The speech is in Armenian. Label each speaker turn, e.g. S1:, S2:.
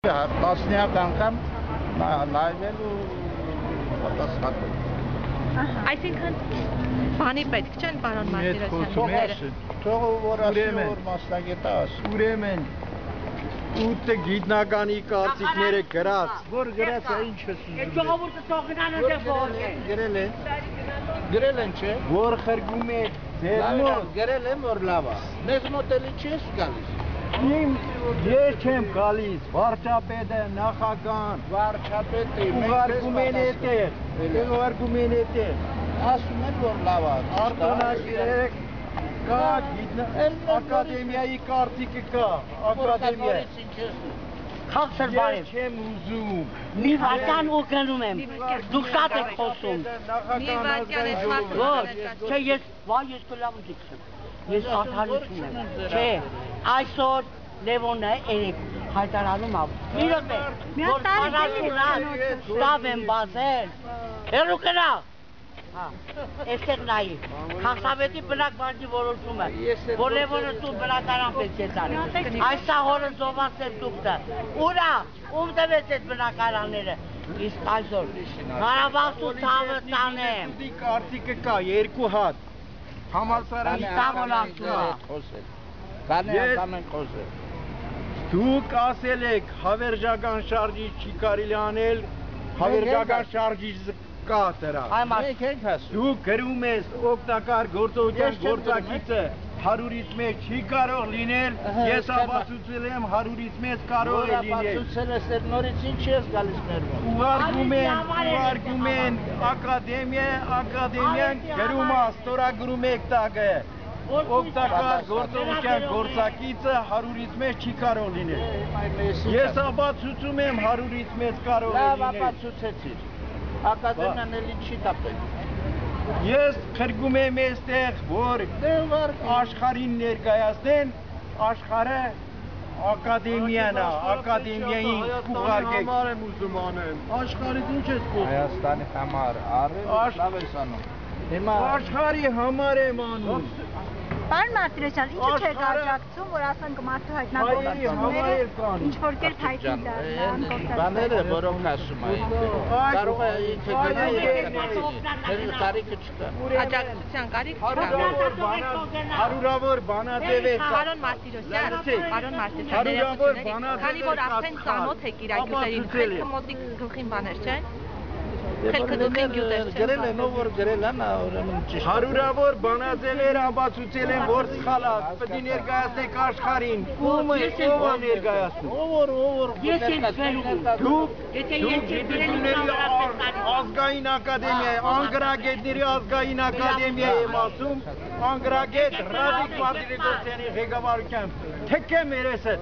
S1: Տասնյակ անգամ նայվել ու պատասխանել։
S2: Այսինքն բանի պետք չեն պարոն Մարտիրոսյան։
S1: Թող որ ասի որ մասնագետը ասի։
S3: Ուրեմն 8 գիտնականի կարծիքները գրած։
S1: Որ գրած է ինչ ես ուզում։
S4: Այդ ժողովուրդը թողնան ու
S1: Գրել են։ Գրել են չէ։
S3: Որ խրգում է ձերնոց։
S1: Գրել են որ լավ է։ Մեզ մոտ էլի չես գալիս։
S3: Ես չեմ գալիս, վարչապետը, նախագահան,
S1: Վարչապետը
S3: ուղարկում են այդտեղ, ուղարկում են այդտեղ։
S1: ասում են որ լավ է։
S3: Արտոնաշիրեք կա, ակադեմիայի կարծիքը կա, ակադեմիա։
S4: Խաղցր բարև։
S3: Ես չեմ ուզում։
S4: Մի վարկան ու գնում եմ։ Դուք շատ եք խոսում։
S2: Մի վարկյան ես մարդու
S4: Ոչ, չէ, ես կլավ դիքսեմ։ Ես արդարություն եմ։ Չէ, այսօր Լևոնը երեք հայտարարում ավ։ Մի րոպե, որ առանցունած շտաբ եմ բացել։ Հեռու կրա։ Հա, այստեղ նայի։ Խաղսավետի բնակ բաժնի որոշումը, որ Լևոնը տուն բնակարան պետք է տանի։ Այս հորը զոհված է տուկտը։ Ուրա, ում տվեց այդ բնակարանները։ Իսկ այսօր Ղարաբաղ ու ցավը տանեմ։
S3: Դի կարծիքը կա, 2 հատ։ Համալսարանի
S1: խոսել։
S3: Դուք ասել եք հավերժական շարժիչ չի կարելի անել, հավերժական շարժիչ կա դրա։
S1: Մենք ենք ասում։
S3: Դուք գրում ես օգտակար գործողության գործակիցը 100-ից մեծ չի կարող լինել, ես ապացուցել եմ 100-ից մեծ կարող է լինել։
S1: Ապացուցել ես այդ նորից ինչ ես գալիս մեր մոտ։
S3: Ուղարկում են ակադեմիան գրում է, ստորագրում եք տակը։ Օգտակար գործողության գործակիցը 100-ից մեծ չի կարող լինել։ Ես ապացուցում եմ 100-ից մեծ կարող է
S1: Լավ
S3: լինել։
S1: ապացուցեցիր։ Ակադեմիան էլ ինչի տապել։
S3: Ես խրգում եմ այստեղ, որ աշխարհին ներկայացնեն, աշխարհը ակադեմիան է, ակադեմիային ուղարկեք։
S1: Համար եմ ուզում անեմ։ Աշխարհից ինչ ես խոսում։ Հայաստանի համար, առել լավ ես անում։ Հիմա
S3: Աշխարհի համար եմ անում։
S5: Պարոն Մարտիրոսյան, ինչու չեք աջակցում, որ ասենք մարդու հայտնագործությունները ինչ-որ կերպ հայտնի դառնան,
S1: բաները, որոնք ասում են, կարող է ինքը գնալ, կարիքը չկա։
S2: Աջակցության կարիք չկա։
S3: Հարյուրավոր բանաձև է։
S2: Պարոն Մարտիրոսյան, քանի որ արդեն ծանոթ եք իրագյուտերին, խելքը մոտիկ գլխին բաներ չեն։ Խելքը դուքին գյուտեր չեն։
S1: Գրել են, ով որ գրել են, ուրեմն ճիշտ։
S3: Հարյուրավոր բանաձևեր ապացուցել են, որ սխալ է, պետք է ներկայացնեք աշխարհին։ Ով է ներկայացնում։
S4: Ես եմ գնում։
S3: Դուք
S4: Եթե ես
S3: գիտությունների ազգային ակադեմիա, անգրագետների ազգային ակադեմիա եմ ասում, անգրագետ Ռադիկ Մարտիրոսյանի ղեկավարությամբ։ Թեքե մերեսը։